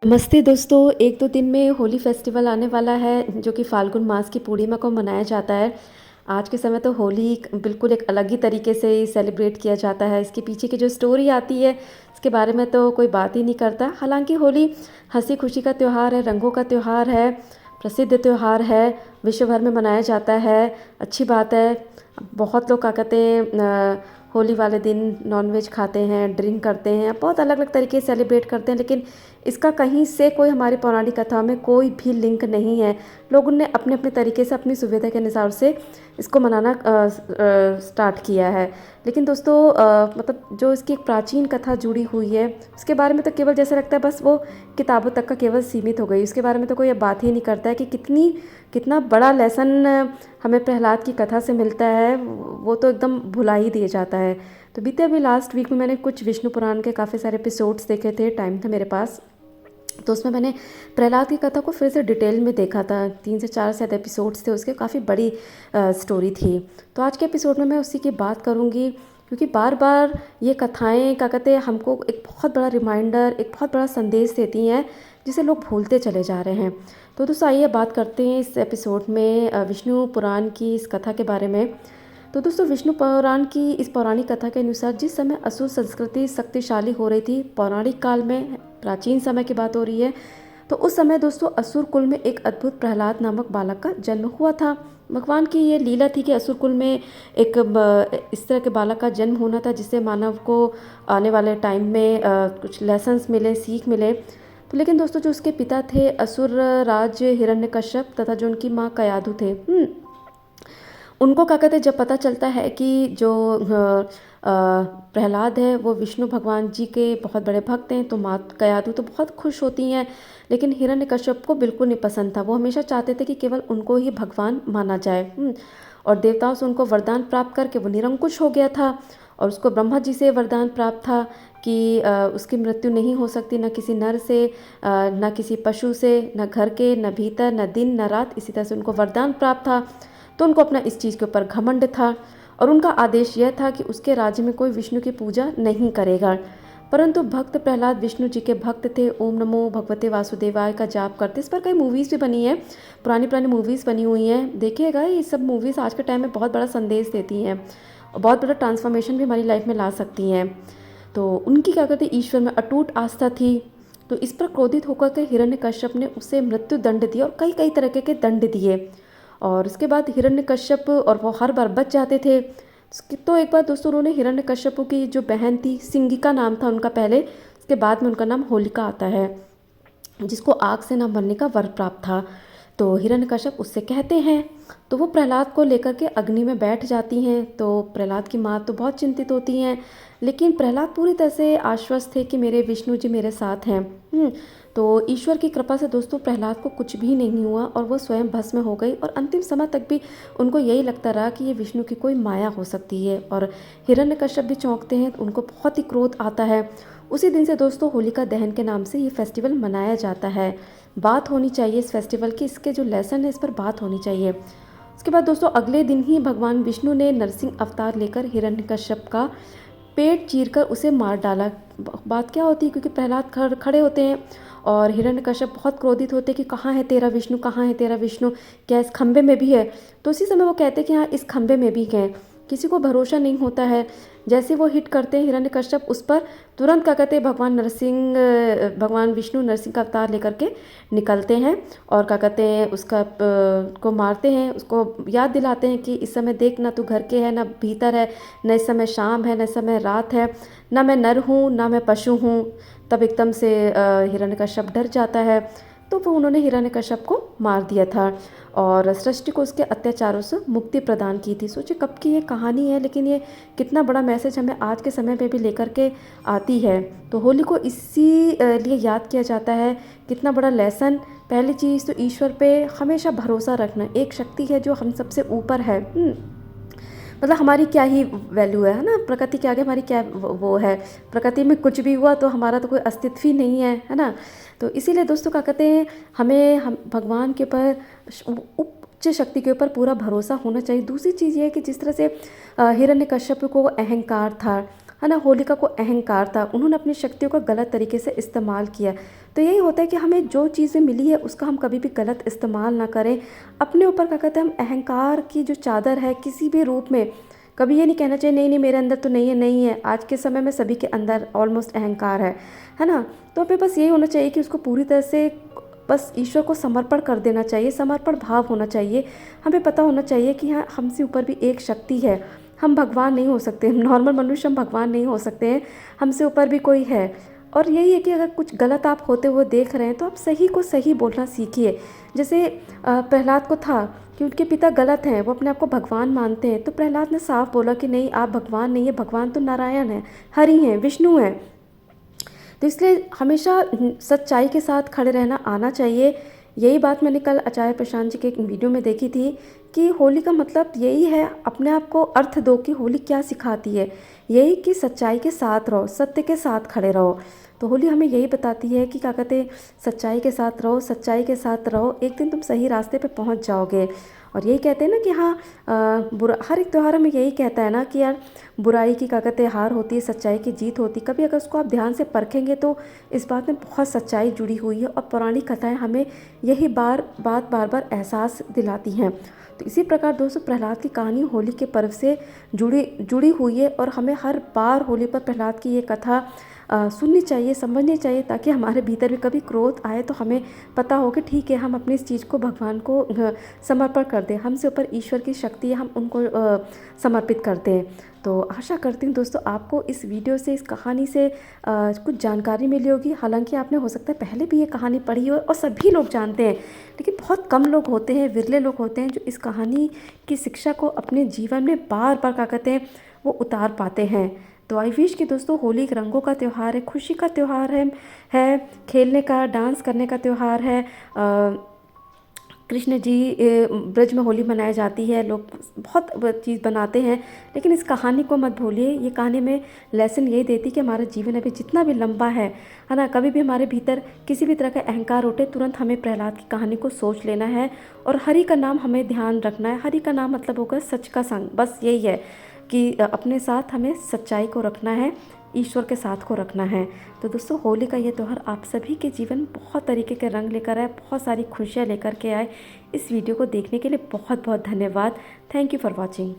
नमस्ते दोस्तों, 1-2 दिन में होली फेस्टिवल आने वाला है जो कि फाल्गुन मास की पूर्णिमा को मनाया जाता है। आज के समय तो होली बिल्कुल एक अलग ही तरीके से सेलिब्रेट किया जाता है। इसके पीछे की जो स्टोरी आती है, इसके बारे में तो कोई बात ही नहीं करता। हालाँकि होली हँसी-खुशी का त्योहार है, रंगों का त्योहार है, प्रसिद्ध त्योहार है, विश्व भर में मनाया जाता है, अच्छी बात है। बहुत लोग क्या कहते हैं होली वाले दिन नॉन-वेज खाते हैं, ड्रिंक करते हैं, बहुत अलग-अलग तरीके से सेलिब्रेट करते हैं, लेकिन इसका कहीं से कोई हमारी पौराणिक कथा में कोई भी लिंक नहीं है। लोगों ने अपने-अपने तरीके से अपनी सुविधा के अनुसार से इसको मनाना स्टार्ट किया है। लेकिन दोस्तों मतलब जो इसकी एक प्राचीन कथा जुड़ी हुई है, उसके बारे में तो केवल जैसा लगता है बस वो किताबों तक का केवल सीमित हो गई। उसके बारे में तो कोई अब बात ही नहीं करता है कि कितना बड़ा लेसन हमें प्रहलाद की कथा से मिलता है, वो तो एकदम भुला ही दिया जाता है। तो बीते अभी लास्ट वीक में मैंने कुछ विष्णु पुराण के काफ़ी सारे एपिसोड्स देखे थे, टाइम था मेरे पास। तो उसमें मैंने प्रहलाद की कथा को फिर से डिटेल में देखा था। 3 से 4 शायद एपिसोड्स थे उसके, काफ़ी बड़ी स्टोरी थी। तो आज के एपिसोड में मैं उसी की बात करूँगी, क्योंकि बार-बार ये कथाएँ क्या कहते हैं हमको एक बहुत बड़ा रिमाइंडर, एक बहुत बड़ा संदेश देती हैं, जिसे लोग भूलते चले जा रहे हैं। तो दोस्तों आइए बात करते हैं इस एपिसोड में विष्णु पुराण की इस कथा के बारे में। तो दोस्तों विष्णु पुराण की इस पौराणिक कथा के अनुसार जिस समय असुर संस्कृति शक्तिशाली हो रही थी, पौराणिक काल में प्राचीन समय की बात हो रही है, तो उस समय दोस्तों असुर कुल में एक अद्भुत प्रहलाद नामक बालक का जन्म हुआ था। भगवान की ये लीला थी कि असुर कुल में इस तरह के बालक का जन्म होना था, जिससे मानव को आने वाले टाइम में कुछ लेसन्स मिले, सीख मिले। तो लेकिन दोस्तों जो उसके पिता थे असुर राज हिरण्यकश्यप तथा जो उनकी माँ कयाधु थे, उनको क्या कहते हैं जब पता चलता है कि जो प्रहलाद है वो विष्णु भगवान जी के बहुत बड़े भक्त हैं, तो माँ कयाधु तो बहुत खुश होती हैं। लेकिन हिरण्यकश्यप को बिल्कुल नहीं पसंद था। वो हमेशा चाहते थे कि केवल उनको ही भगवान माना जाए। और देवताओं से उनको वरदान प्राप्त करके वो निरंकुश हो गया था। और उसको ब्रह्मा जी से वरदान प्राप्त था कि उसकी मृत्यु नहीं हो सकती, न किसी नर से, न किसी पशु से, न घर के, न भीतर, न दिन न रात। इसी तरह से उनको वरदान प्राप्त था। तो उनको अपना इस चीज़ के ऊपर घमंड था, और उनका आदेश यह था कि उसके राज्य में कोई विष्णु की पूजा नहीं करेगा। परंतु भक्त प्रहलाद विष्णु जी के भक्त थे। ओम नमो भगवते वासुदेवाय का जाप करते। इस पर कई मूवीज़ भी बनी है, पुरानी पुरानी मूवीज़ बनी हुई हैं, देखिएगा। ये सब मूवीज़ आज के टाइम में बहुत बड़ा संदेश देती हैं और बहुत बड़ा ट्रांसफॉर्मेशन भी हमारी लाइफ में ला सकती हैं। तो उनकी क्या कहते ईश्वर में अटूट आस्था थी। तो इस पर क्रोधित होकर के हिरण्यकश्यप ने उसे मृत्यु दंड दिया और कई कई तरह के दंड दिए। और उसके बाद हिरण्यकश्यप, और वो हर बार बच जाते थे। तो एक बार दोस्तों उन्होंने हिरण्यकश्यप की जो बहन थी, सिंगिका नाम था उनका पहले, उसके बाद में उनका नाम होलिका आता है, जिसको आग से न मरने का वर प्राप्त था। तो हिरण्यकश्यप उससे कहते हैं, तो वो प्रहलाद को लेकर के अग्नि में बैठ जाती हैं। तो प्रहलाद की माँ तो बहुत चिंतित होती हैं, लेकिन प्रहलाद पूरी तरह से आश्वस्त थे कि मेरे विष्णु जी मेरे साथ हैं। तो ईश्वर की कृपा से दोस्तों प्रहलाद को कुछ भी नहीं हुआ और वो स्वयं भस्म हो गई। और अंतिम समय तक भी उनको यही लगता रहा कि ये विष्णु की कोई माया हो सकती है। और हिरण्यकश्यप भी चौंकते हैं, तो उनको बहुत ही क्रोध आता है। उसी दिन से दोस्तों होलिका दहन के नाम से ये फेस्टिवल मनाया जाता है। बात होनी चाहिए इस फेस्टिवल की, इसके जो लेसन है इस पर बात होनी चाहिए। उसके बाद दोस्तों अगले दिन ही भगवान विष्णु ने नरसिंह अवतार लेकर हिरण्यकश्यप का पेट चीरकर उसे मार डाला। बात क्या होती है, क्योंकि प्रहलाद खड़े होते हैं और हिरण्यकश्यप बहुत क्रोधित होते हैं कि कहाँ है तेरा विष्णु, कहाँ है तेरा विष्णु, क्या इस खंबे में भी है। तो उसी समय वो कहते हैं कि हाँ इस खंबे में भी हैं। किसी को भरोसा नहीं होता है। जैसे वो हिट करते हैं हिरण्यकश्यप, उस पर तुरंत क्या कहते हैं भगवान विष्णु नरसिंह का अवतार लेकर के निकलते हैं और क्या कहते हैं उसका को मारते हैं। उसको याद दिलाते हैं कि इस समय देख, ना तू घर के है ना भीतर है, न इस समय शाम है न इस समय रात है, ना मैं नर हूँ ना मैं पशु हूँ। तब एकदम से हिरण्यकश्यप डर जाता है। तो वो उन्होंने हिरण्यकश्यप को मार दिया था और सृष्टि को उसके अत्याचारों से मुक्ति प्रदान की थी। सोचिए कब की ये कहानी है, लेकिन ये कितना बड़ा मैसेज हमें आज के समय पे भी लेकर के आती है। तो होली को इसी लिए याद किया जाता है। कितना बड़ा लेसन। पहली चीज़ तो ईश्वर पे हमेशा भरोसा रखना। एक शक्ति है जो हम सबसे ऊपर है। मतलब हमारी क्या ही वैल्यू है ना, प्रकृति के आगे हमारी क्या वो है। प्रकृति में कुछ भी हुआ तो हमारा तो कोई अस्तित्व ही नहीं है ना। तो इसीलिए दोस्तों क्या कहते हैं हम भगवान के ऊपर, उच्च शक्ति के ऊपर पूरा भरोसा होना चाहिए। दूसरी चीज़ ये है कि जिस तरह से हिरण्यकश्यप को अहंकार था, है ना। होलिका को अहंकार था, उन्होंने अपनी शक्तियों का गलत तरीके से इस्तेमाल किया। तो यही होता है कि हमें जो चीज़ें मिली है उसका हम कभी भी गलत इस्तेमाल ना करें। अपने ऊपर क्या कहते हैं, हम अहंकार की जो चादर है किसी भी रूप में, कभी ये नहीं कहना चाहिए नहीं नहीं मेरे अंदर तो नहीं है, नहीं है। आज के समय में सभी के अंदर ऑलमोस्ट अहंकार है ना। तो हमें बस यही होना चाहिए कि उसको पूरी तरह से बस ईश्वर को समर्पण कर देना चाहिए, समर्पण भाव होना चाहिए। हमें पता होना चाहिए कि हाँ, हमसे ऊपर भी एक शक्ति है, हम भगवान नहीं हो सकते, हम नॉर्मल मनुष्य, हम भगवान नहीं हो सकते हैं, हमसे ऊपर भी कोई है। और यही है कि अगर कुछ गलत आप होते हुए देख रहे हैं तो आप सही को सही बोलना सीखिए। जैसे प्रहलाद को था कि उनके पिता गलत हैं, वो अपने आप को भगवान मानते हैं, तो प्रहलाद ने साफ बोला कि नहीं, आप भगवान नहीं है, भगवान तो नारायण है, हरि हैं, विष्णु हैं। तो इसलिए हमेशा सच्चाई के साथ खड़े रहना आना चाहिए। यही बात मैंने कल आचार्य प्रशांत जी के एक वीडियो में देखी थी कि होली का मतलब यही है, अपने आप को अर्थ दो कि होली क्या सिखाती है। यही कि सच्चाई के साथ रहो, सत्य के साथ खड़े रहो। तो होली हमें यही बताती है कि क्या कहते हैं, सच्चाई के साथ रहो, सच्चाई के साथ रहो, एक दिन तुम सही रास्ते पे पहुंच जाओगे। और यही कहते हैं ना कि हाँ, बुरा हर एक त्यौहार में यही कहता है ना कि यार, बुराई की क्या कहते हैं हार होती है, सच्चाई की जीत होती है। कभी अगर उसको आप ध्यान से परखेंगे तो इस बात में बहुत सच्चाई जुड़ी हुई है, और पुरानी कथाएं हमें यही बार बार एहसास दिलाती हैं। तो इसी प्रकार दोस्तों, प्रहलाद की कहानी होली के पर्व से जुड़ी हुई है, और हमें हर बार होली पर प्रहलाद की ये कथा सुननी चाहिए, समझनी चाहिए, ताकि हमारे भीतर भी कभी क्रोध आए तो हमें पता हो कि ठीक है, हम अपनी इस चीज़ को भगवान को समर्पण कर दें, हमसे ऊपर ईश्वर की शक्ति है, हम उनको समर्पित करते हैं। तो आशा करती हूँ दोस्तों, आपको इस वीडियो से, इस कहानी से कुछ जानकारी मिली होगी। हालांकि आपने हो सकता है पहले भी ये कहानी पढ़ी हो और सभी लोग जानते हैं, लेकिन बहुत कम लोग होते हैं, विरले लोग होते हैं जो इस कहानी की शिक्षा को अपने जीवन में बार बार क्या कहते हैं वो उतार पाते हैं। तो आई विश कि दोस्तों, होली एक रंगों का त्यौहार है, खुशी का त्यौहार है खेलने का, डांस करने का त्यौहार है। कृष्ण जी ब्रज में होली मनाई जाती है, लोग बहुत चीज़ बनाते हैं, लेकिन इस कहानी को मत भूलिए। ये कहानी में लेसन यही देती कि हमारा जीवन अभी जितना भी लंबा है ना, कभी भी हमारे भीतर किसी भी तरह का अहंकार उठे, तुरंत हमें प्रहलाद की कहानी को सोच लेना है, और हरि का नाम हमें ध्यान रखना है। हरि का नाम मतलब होगा सच का संग, बस यही है कि अपने साथ हमें सच्चाई को रखना है, ईश्वर के साथ को रखना है। तो दोस्तों, होली का ये त्यौहार आप सभी के जीवन बहुत तरीके के रंग लेकर आए, बहुत सारी खुशियाँ लेकर के आए। इस वीडियो को देखने के लिए बहुत बहुत धन्यवाद। Thank you for watching.